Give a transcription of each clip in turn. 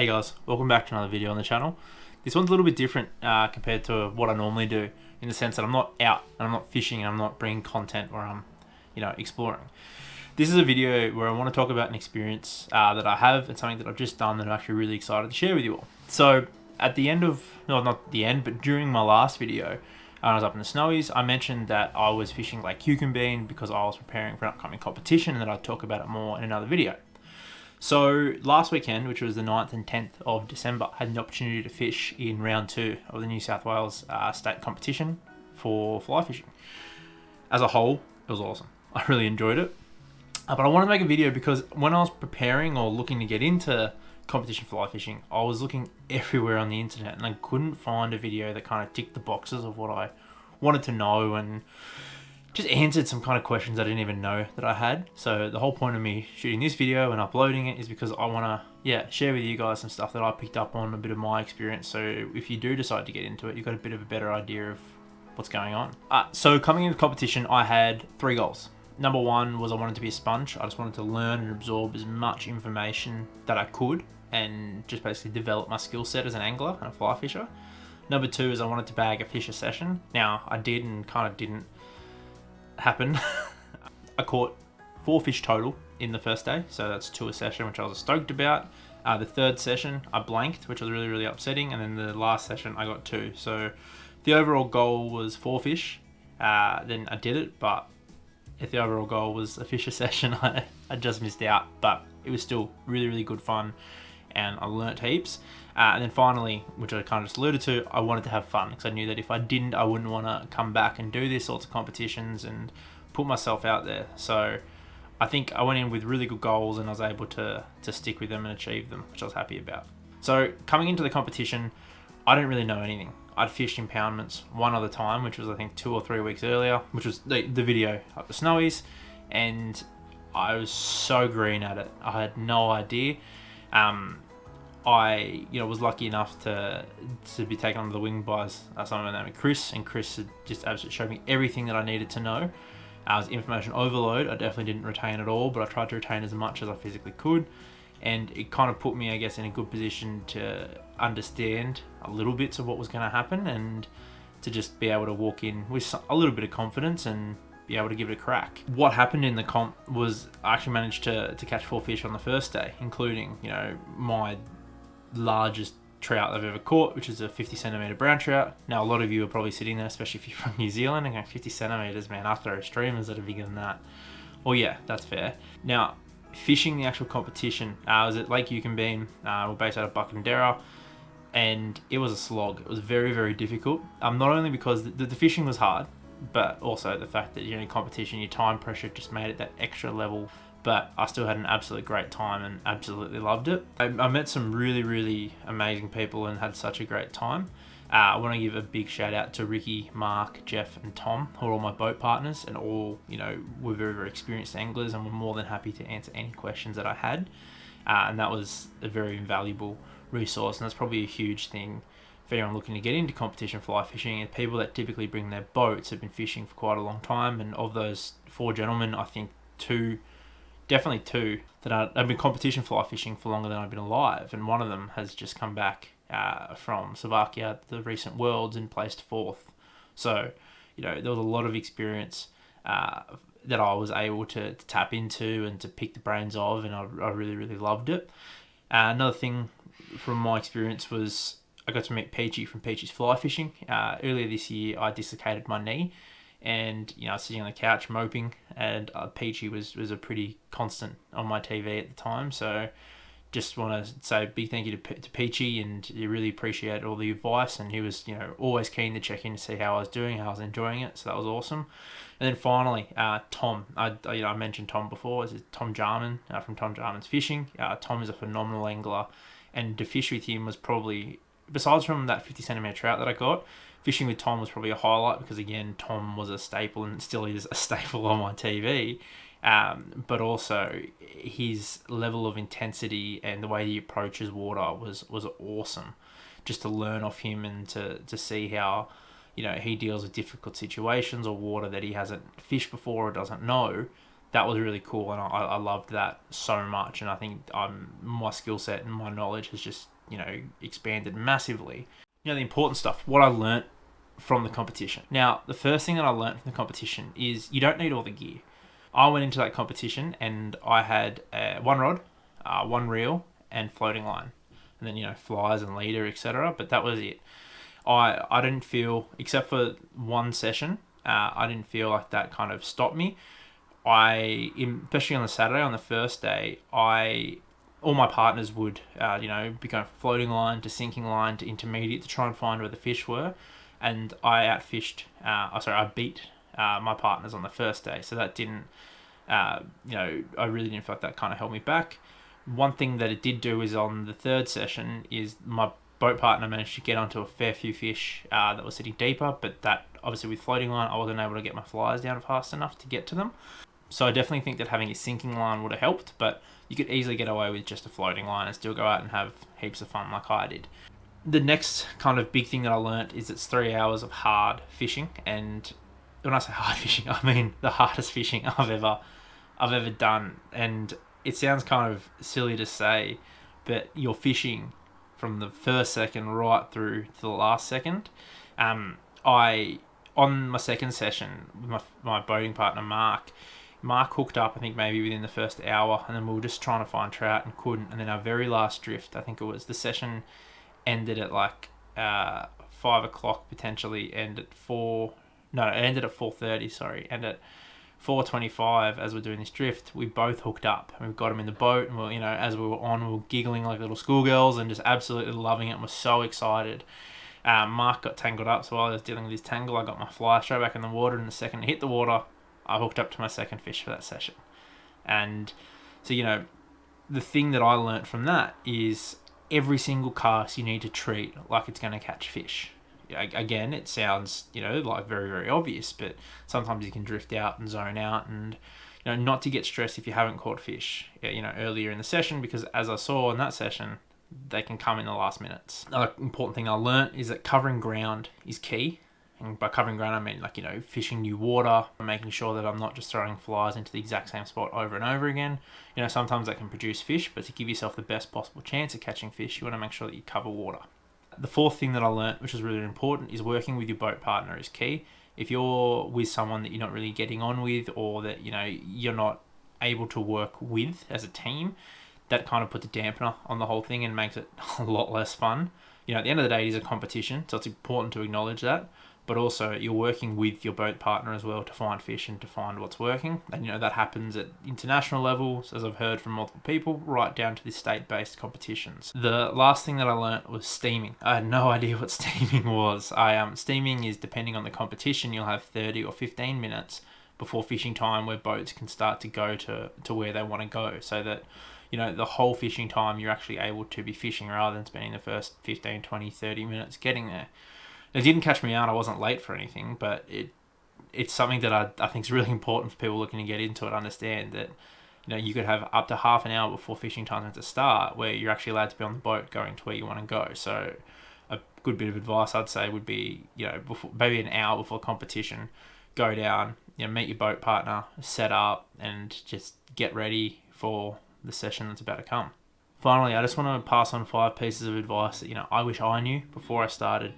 Hey guys, welcome back to another video on the channel. This one's a little bit different compared to what I normally do, in the sense that I'm not out and I'm not fishing and I'm not bringing content where I'm, exploring. This is a video where I want to talk about an experience that I have and something that I've just done that I'm actually really excited to share with you all. So at the end of, no, not the end, but during my last video, I was up in the Snowies, I mentioned that I was fishing Lake Cucumbean because I was preparing for an upcoming competition and that I'd talk about it more in another video. So last weekend, which was the 9th and 10th of December, I had the opportunity to fish in round 2 of the New South Wales state competition for fly fishing. As a whole, it was awesome. I really enjoyed it. But I wanted to make a video because when I was preparing or looking to get into competition fly fishing, I was looking everywhere on the internet and I couldn't find a video that kind of ticked the boxes of what I wanted to know and just answered some kind of questions I didn't even know that I had. So the whole point of me shooting this video and uploading it is because I want to, share with you guys some stuff that I picked up on, a bit of my experience. So if you do decide to get into it, you've got a bit of a better idea of what's going on. So coming into the competition, I had 3 goals. Number 1 was I wanted to be a sponge. I just wanted to learn and absorb as much information that I could and just basically develop my skill set as an angler and a fly fisher. Number 2 is I wanted to bag a fish a session. Now I did and kind of didn't happen. I caught 4 fish total in the first day, so that's 2 a session, which I was stoked about. The third session I blanked, which was really, really upsetting, and then the last session I got 2. So the overall goal was 4 fish. Then I did it, but if the overall goal was a fish a session, I just missed out. But it was still really, really good fun, and I learnt heaps. And then finally, which I kind of just alluded to, I wanted to have fun because I knew that if I didn't, I wouldn't want to come back and do these sorts of competitions and put myself out there. So I think I went in with really good goals and I was able to stick with them and achieve them, which I was happy about. So coming into the competition, I didn't really know anything. I'd fished impoundments one other time, which was I think 2 or 3 weeks earlier, which was the video up the Snowies, and I was so green at it. I had no idea. I was lucky enough to be taken under the wing by someone named Chris, and Chris had just absolutely showed me everything that I needed to know. I was information overload. I definitely didn't retain it all, but I tried to retain as much as I physically could, and it kind of put me, I guess, in a good position to understand a little bits of what was going to happen and to just be able to walk in with a little bit of confidence and be able to give it a crack. What happened in the comp was I actually managed to catch 4 fish on the first day, including, my largest trout I've ever caught, which is a 50 centimeter brown trout. Now a lot of you are probably sitting there, especially if you're from New Zealand, and going 50 centimeters, man, I throw streamers that are bigger than that. Well, yeah, that's fair. Now, fishing the actual competition, I was at Lake Cucumbean. We're based out of Buckendera, and it was a slog. It was very, very difficult. Not only because the fishing was hard, but also the fact that you're in competition, your time pressure just made it that extra level. But I still had an absolute great time and absolutely loved it. I met some really, really amazing people and had such a great time. I want to give a big shout out to Ricky, Mark, Jeff and Tom, who are all my boat partners and all, were very, very experienced anglers and were more than happy to answer any questions that I had. And that was a very invaluable resource, and that's probably a huge thing for anyone looking to get into competition fly fishing. And people that typically bring their boats have been fishing for quite a long time, and of those 4 gentlemen, I think 2 that I've been competition fly fishing for longer than I've been alive, and one of them has just come back from Slovakia at the recent Worlds and placed 4th. So, there was a lot of experience that I was able to tap into and to pick the brains of, and I really, really loved it. Another thing from my experience was I got to meet Peachy from Peachy's Fly Fishing. Earlier this year, I dislocated my knee, and I was sitting on the couch moping, and Peachy was a pretty constant on my TV at the time. So just want to say a big thank you to Peachy, and you really appreciate all the advice, and he was always keen to check in to see how I was doing, how I was enjoying it. So that was awesome. And then finally, Tom. I mentioned Tom before. This is Tom Jarman from Tom Jarman's Fishing. Tom is a phenomenal angler, and to fish with him was probably, besides from that 50 centimeter trout that I got, fishing with Tom was probably a highlight because, again, Tom was a staple and still is a staple on my TV. But also his level of intensity and the way he approaches water was awesome. Just to learn off him and to see how, he deals with difficult situations or water that he hasn't fished before or doesn't know. that was really cool, and I loved that so much. And I think my skill set and my knowledge has just, expanded massively. The important stuff, what I learnt from the competition. Now, the first thing that I learnt from the competition is you don't need all the gear. I went into that competition and I had one rod, one reel, and floating line, and then flies and leader, etc. But that was it. I didn't feel, except for one session, I didn't feel like that kind of stopped me. Especially on the Saturday, on the first day, all my partners would, be going from floating line to sinking line to intermediate to try and find where the fish were, and I beat my partners on the first day. So that didn't, I really didn't feel like that kind of held me back. One thing that it did do is on the third session is my boat partner managed to get onto a fair few fish that were sitting deeper, but that obviously with floating line, I wasn't able to get my flies down fast enough to get to them. So I definitely think that having a sinking line would have helped, but you could easily get away with just a floating line and still go out and have heaps of fun like I did. The next kind of big thing that I learnt is it's 3 hours of hard fishing, and when I say hard fishing, I mean the hardest fishing I've ever done. And it sounds kind of silly to say, but you're fishing from the first second right through to the last second. On my second session with my boating partner Mark hooked up, I think maybe within the first hour, and then we were just trying to find trout and couldn't. And then our very last drift, I think it was, the session ended at like 5 o'clock potentially, and at 4. No, it ended at 4:30. Sorry, and at 4:25, as we're doing this drift, we both hooked up and we got him in the boat. And we, as we were on, we were giggling like little schoolgirls and just absolutely loving it. And we're so excited. Mark got tangled up, so while I was dealing with his tangle, I got my fly straight back in the water. And the second it hit the water, I hooked up to my second fish for that session. And so, the thing that I learnt from that is every single cast you need to treat like it's going to catch fish. Again, it sounds, like very, very obvious, but sometimes you can drift out and zone out, and, not to get stressed if you haven't caught fish, earlier in the session, because as I saw in that session, they can come in the last minutes. Another important thing I learnt is that covering ground is key. And by covering ground, I mean fishing new water, making sure that I'm not just throwing flies into the exact same spot over and over again. Sometimes that can produce fish, but to give yourself the best possible chance of catching fish, you want to make sure that you cover water. The fourth thing that I learnt, which is really important, is working with your boat partner is key. If you're with someone that you're not really getting on with, or that you're not able to work with as a team, that kind of puts a dampener on the whole thing and makes it a lot less fun. At the end of the day, it is a competition, so it's important to acknowledge that. But also, you're working with your boat partner as well to find fish and to find what's working. And, that happens at international levels, as I've heard from multiple people, right down to the state-based competitions. The last thing that I learnt was steaming. I had no idea what steaming was. Steaming is, depending on the competition, you'll have 30 or 15 minutes before fishing time where boats can start to go to where they want to go, so that, the whole fishing time you're actually able to be fishing rather than spending the first 15, 20, 30 minutes getting there. It didn't catch me out. I wasn't late for anything, but it's something that I think is really important for people looking to get into it. Understand that you could have up to half an hour before fishing time to start where you're actually allowed to be on the boat going to where you want to go. So a good bit of advice I'd say would be before, maybe an hour before competition, go down, meet your boat partner, set up, and just get ready for the session that's about to come. Finally, I just want to pass on 5 pieces of advice that I wish I knew before I started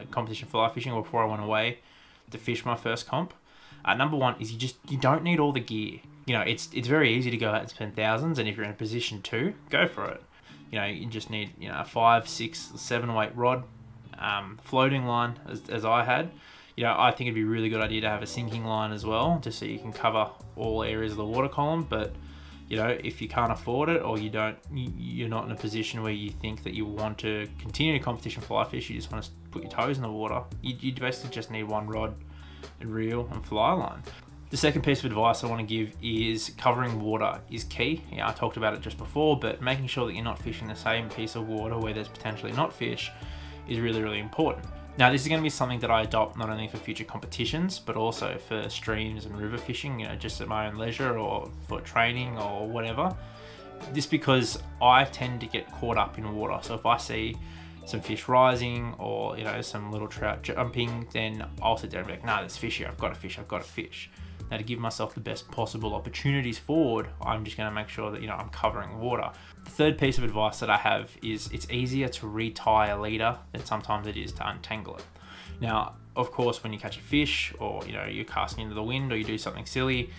competition fly fishing, or before I went away to fish my first comp. Number one is you don't need all the gear. It's very easy to go out and spend thousands, and if you're in a position to, go for it. You just need a 5, 6, 7 weight rod, floating line as I had. I think it'd be a really good idea to have a sinking line as well, just so you can cover all areas of the water column. But if you can't afford it, or you're not in a position where you think that you want to continue to competition fly fish, you just want to put your toes in the water, you basically just need one rod and reel and fly line. The second piece of advice I want to give is covering water is key. I talked about it just before, but making sure that you're not fishing the same piece of water where there's potentially not fish is really, really important. Now, this is going to be something that I adopt not only for future competitions, but also for streams and river fishing, just at my own leisure or for training or whatever. Just because I tend to get caught up in water. So if I see some fish rising or, some little trout jumping, then I'll sit there and be like, nah, there's fish here. I've got to fish. Now, to give myself the best possible opportunities forward, I'm just going to make sure that, I'm covering water. The third piece of advice that I have is it's easier to retie a leader than sometimes it is to untangle it. Now, of course, when you catch a fish, or you're casting into the wind, or you do something silly,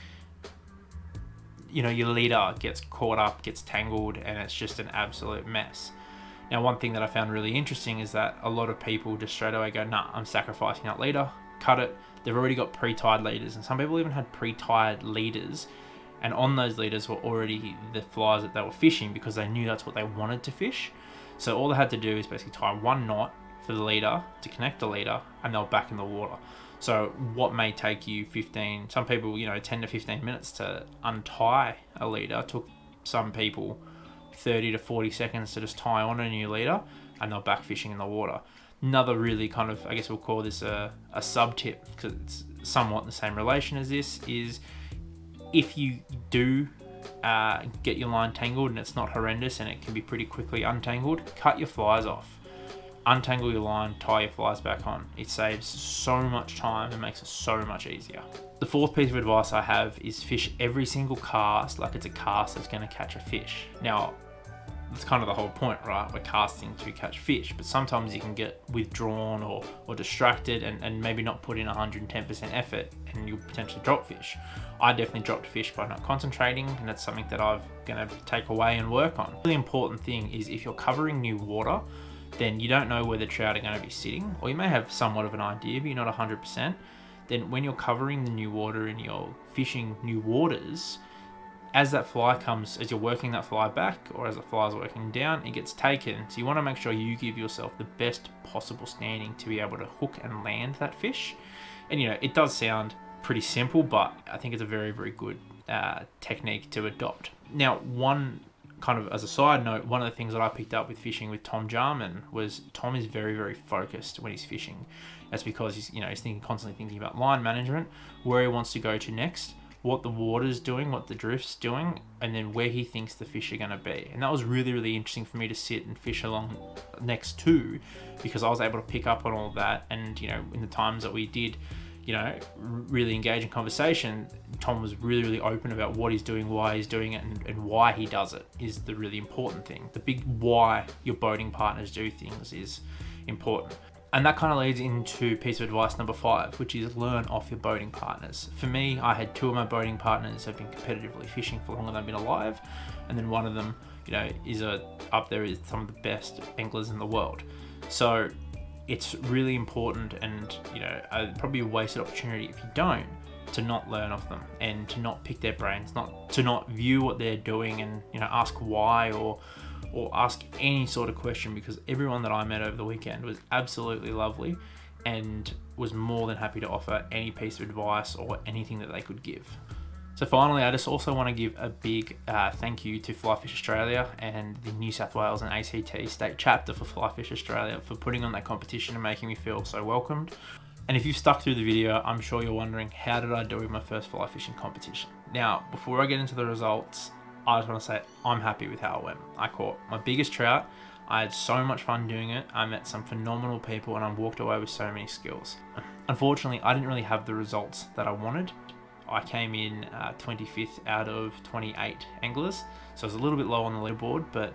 your leader gets caught up, gets tangled, and it's just an absolute mess. Now, one thing that I found really interesting is that a lot of people just straight away go, nah, I'm sacrificing that leader, cut it. They've already got pre-tied leaders, and some people even had pre-tied leaders, and on those leaders were already the flies that they were fishing, because they knew that's what they wanted to fish. So all they had to do is basically tie one knot for the leader to connect the leader, and they were back in the water. So what may take you 15, some people, 10 to 15 minutes to untie a leader, took some people 30 to 40 seconds to just tie on a new leader, and they're back fishing in the water. Another really kind of, I guess we'll call this a sub tip, because it's somewhat in the same relation as this, is if you do get your line tangled and it's not horrendous and it can be pretty quickly untangled, cut your flies off. Untangle your line, tie your flies back on. It saves so much time and makes it so much easier. The fourth piece of advice I have is fish every single cast like it's a cast that's going to catch a fish. Now, that's kind of the whole point, right? We're casting to catch fish, but sometimes you can get withdrawn or distracted and maybe not put in 110% effort, and you'll potentially drop fish. I definitely dropped fish by not concentrating, and that's something that I'm going to take away and work on. The really important thing is if you're covering new water, then you don't know where the trout are going to be sitting, or you may have somewhat of an idea, but you're not 100%. Then when you're covering the new water and you're fishing new waters, as that fly comes, as you're working that fly back, or as the fly is working down, it gets taken. So you want to make sure you give yourself the best possible standing to be able to hook and land that fish. And it does sound pretty simple, but I think it's a very, very good technique to adopt. Now, one kind of as a side note, one of the things that I picked up with fishing with Tom Jarman was Tom is very, very focused when he's fishing. That's because he's constantly thinking about line management, where he wants to go to next, what the water's doing, what the drift's doing, and then where he thinks the fish are going to be. And that was really, really interesting for me to sit and fish along next to, because I was able to pick up on all of that. And, in the times that we did, really engage in conversation, Tom was really, really open about what he's doing, why he's doing it, and why he does it is the really important thing. The big why your boating partners do things is important. And that kind of leads into piece of advice number 5, which is learn off your boating partners. For me, I had 2 of my boating partners have been competitively fishing for longer than I've been alive. And then one of them, is up there is some of the best anglers in the world. So it's really important, and probably a wasted opportunity if you don't, to not learn off them and to not pick their brains, to not view what they're doing and ask why or ask any sort of question, because everyone that I met over the weekend was absolutely lovely and was more than happy to offer any piece of advice or anything that they could give. So finally, I just also want to give a big thank you to Fly Fish Australia and the New South Wales and ACT state chapter for Fly Fish Australia for putting on that competition and making me feel so welcomed. And if you've stuck through the video, I'm sure you're wondering, how did I do with my first fly fishing competition? Now, before I get into the results, I just want to say I'm happy with how it went. I caught my biggest trout. I had so much fun doing it. I met some phenomenal people and I walked away with so many skills. Unfortunately, I didn't really have the results that I wanted. I came in 25th out of 28 anglers, so I was a little bit low on the leaderboard, but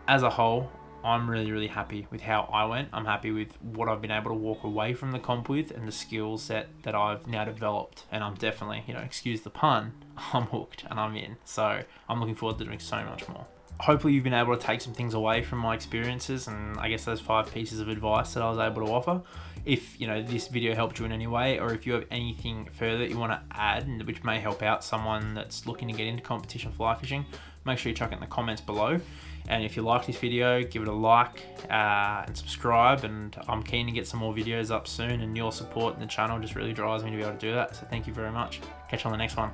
as a whole, I'm really, really happy with how I went. I'm happy with what I've been able to walk away from the comp with and the skill set that I've now developed. And I'm definitely, excuse the pun, I'm hooked and I'm in. So I'm looking forward to doing so much more. Hopefully you've been able to take some things away from my experiences and I guess those 5 pieces of advice that I was able to offer. If this video helped you in any way, or if you have anything further that you want to add and which may help out someone that's looking to get into competition fly fishing, make sure you chuck it in the comments below. And if you like this video, give it a like and subscribe, and I'm keen to get some more videos up soon, and your support in the channel just really drives me to be able to do that. So thank you very much. Catch you on the next one.